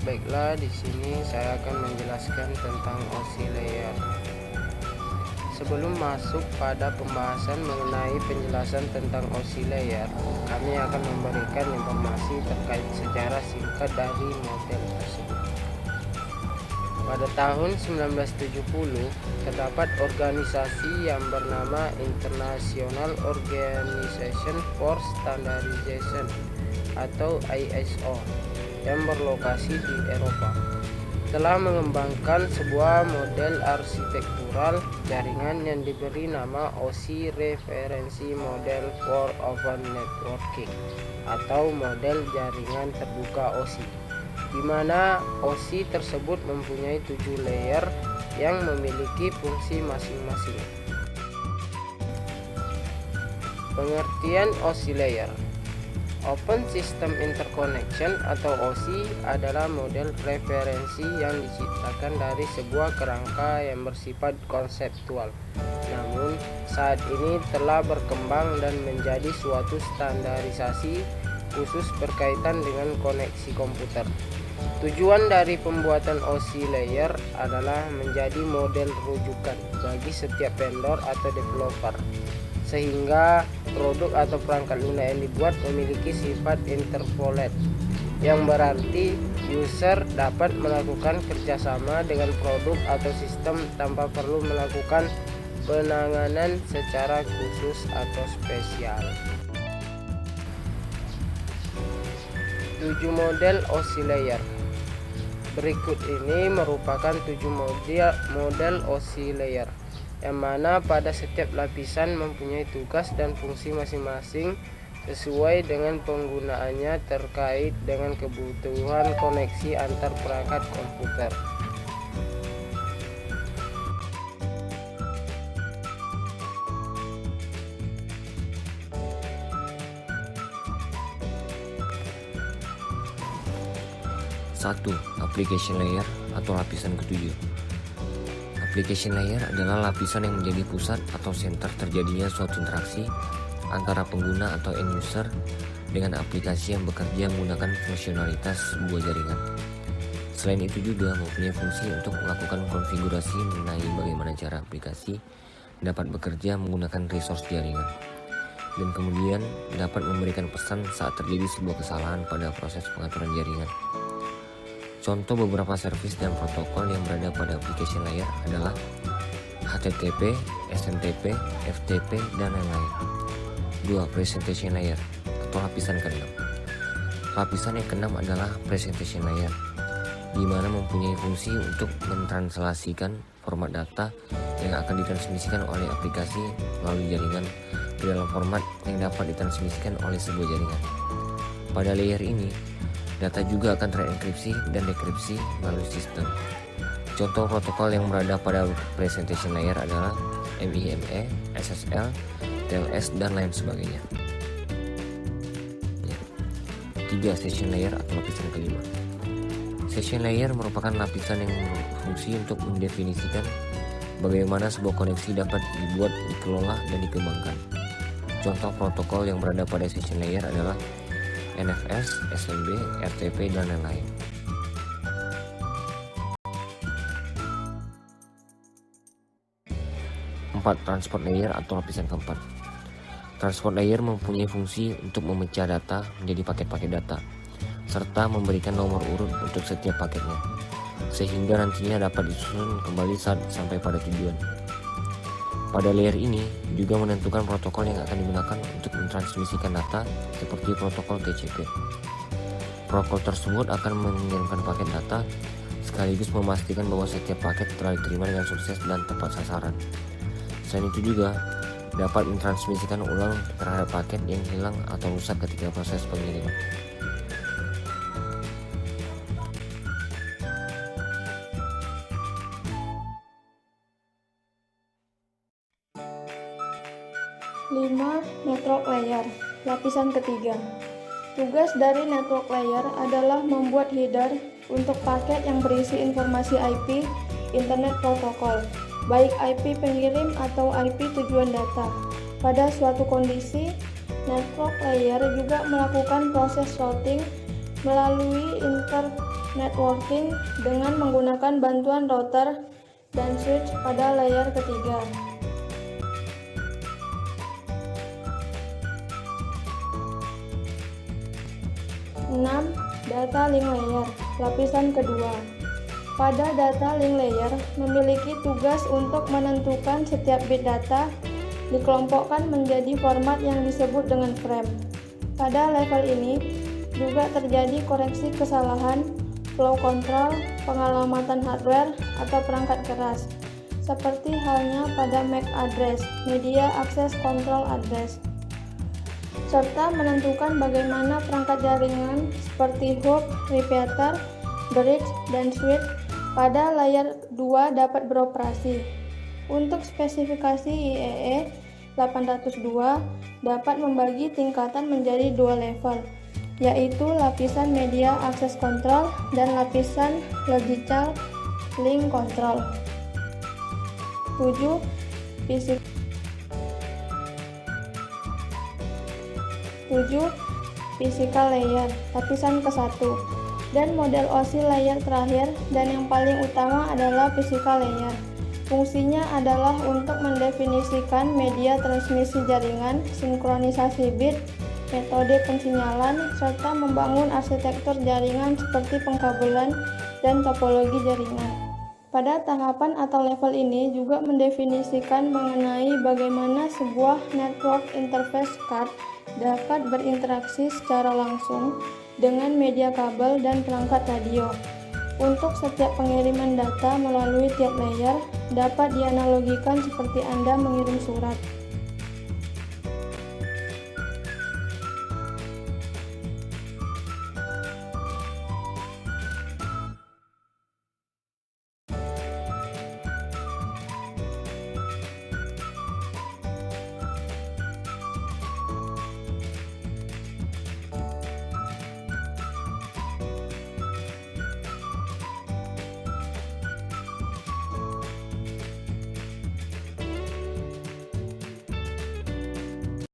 Baiklah, di sini saya akan menjelaskan tentang OC layer. Sebelum masuk pada pembahasan mengenai penjelasan tentang OC layer, kami akan memberikan informasi terkait sejarah singkat dari model tersebut. Pada tahun 1970, terdapat organisasi yang bernama International Organization for Standardization atau ISO yang berlokasi di Eropa, telah mengembangkan sebuah model arsitektural jaringan yang diberi nama OC Referensi Model for Open Networking atau model jaringan terbuka OC, di mana OC tersebut mempunyai 7 layer yang memiliki fungsi masing-masing. Pengertian OC layer. Open System Interconnection atau OSI adalah model referensi yang diciptakan dari sebuah kerangka yang bersifat konseptual. Namun, saat ini telah berkembang dan menjadi suatu standarisasi khusus berkaitan dengan koneksi komputer. Tujuan dari pembuatan OSI layer adalah menjadi model rujukan bagi setiap vendor atau developer, sehingga produk atau perangkat lunak yang dibuat memiliki sifat interpolate, yang berarti user dapat melakukan kerjasama dengan produk atau sistem tanpa perlu melakukan penanganan secara khusus atau spesial. 7 model OC layer. Berikut ini merupakan 7 model OC layer, yang mana pada setiap lapisan mempunyai tugas dan fungsi masing-masing sesuai dengan penggunaannya terkait dengan kebutuhan koneksi antar perangkat komputer. Satu, application layer atau lapisan ketujuh. Application layer adalah lapisan yang menjadi pusat atau center terjadinya suatu interaksi antara pengguna atau end user dengan aplikasi yang bekerja menggunakan fungsionalitas sebuah jaringan. Selain itu juga mempunyai fungsi untuk melakukan konfigurasi mengenai bagaimana cara aplikasi dapat bekerja menggunakan resource jaringan, dan kemudian dapat memberikan pesan saat terjadi sebuah kesalahan pada proses pengaturan jaringan. Contoh beberapa service dan protokol yang berada pada application layer adalah HTTP, SMTP, FTP, dan lain-lain. 2. Presentation layer atau lapisan ke-6. Lapisan yang ke-6 adalah presentation layer, di mana mempunyai fungsi untuk mentranslasikan format data yang akan ditransmisikan oleh aplikasi melalui jaringan ke dalam format yang dapat ditransmisikan oleh sebuah jaringan. Pada layer ini, data juga akan terenkripsi dan dekripsi melalui sistem. Contoh protokol yang berada pada presentation layer adalah MIME, SSL, TLS, dan lain sebagainya. 3. Session layer atau lapisan kelima. Session layer merupakan lapisan yang berfungsi untuk mendefinisikan bagaimana sebuah koneksi dapat dibuat, dikelola, dan dikembangkan. Contoh protokol yang berada pada session layer adalah NFS, SMB, RTP, dan lain-lain. 4. Transport layer atau lapisan keempat. Transport layer mempunyai fungsi untuk memecah data menjadi paket-paket data, serta memberikan nomor urut untuk setiap paketnya, sehingga nantinya dapat disusun kembali saat sampai pada tujuan. Pada layer ini juga menentukan protokol yang akan digunakan untuk mentransmisikan data seperti protokol TCP. Protokol tersebut akan mengirimkan paket data sekaligus memastikan bahwa setiap paket telah diterima dengan sukses dan tepat sasaran. Selain itu juga dapat mentransmisikan ulang terhadap paket yang hilang atau rusak ketika proses pengiriman. Network layer, lapisan ketiga. Tugas dari network layer adalah membuat header untuk paket yang berisi informasi IP, Internet Protokol, baik IP pengirim atau IP tujuan data. Pada suatu kondisi, network layer juga melakukan proses routing melalui internetworking dengan menggunakan bantuan router dan switch pada layer ketiga. 6. Data link layer, lapisan kedua. Pada data link layer memiliki tugas untuk menentukan setiap bit data dikelompokkan menjadi format yang disebut dengan frame. Pada level ini juga terjadi koreksi kesalahan, flow control, pengalamatan hardware atau perangkat keras, seperti halnya pada MAC address, media access control address, serta menentukan bagaimana perangkat jaringan seperti hub, repeater, bridge, dan switch pada layer 2 dapat beroperasi. Untuk spesifikasi IEEE 802 dapat membagi tingkatan menjadi 2 level, yaitu lapisan media access control dan lapisan logical link control. 7. Physical layer, lapisan ke-1, dan model OSI layer terakhir dan yang paling utama adalah physical layer. Fungsinya adalah untuk mendefinisikan media transmisi jaringan, sinkronisasi bit, metode pensinyalan, serta membangun arsitektur jaringan seperti pengkabelan dan topologi jaringan. Pada tahapan atau level ini juga mendefinisikan mengenai bagaimana sebuah network interface card dapat berinteraksi secara langsung dengan media kabel dan perangkat radio. Untuk setiap pengiriman data melalui tiap layer dapat dianalogikan seperti Anda mengirim surat.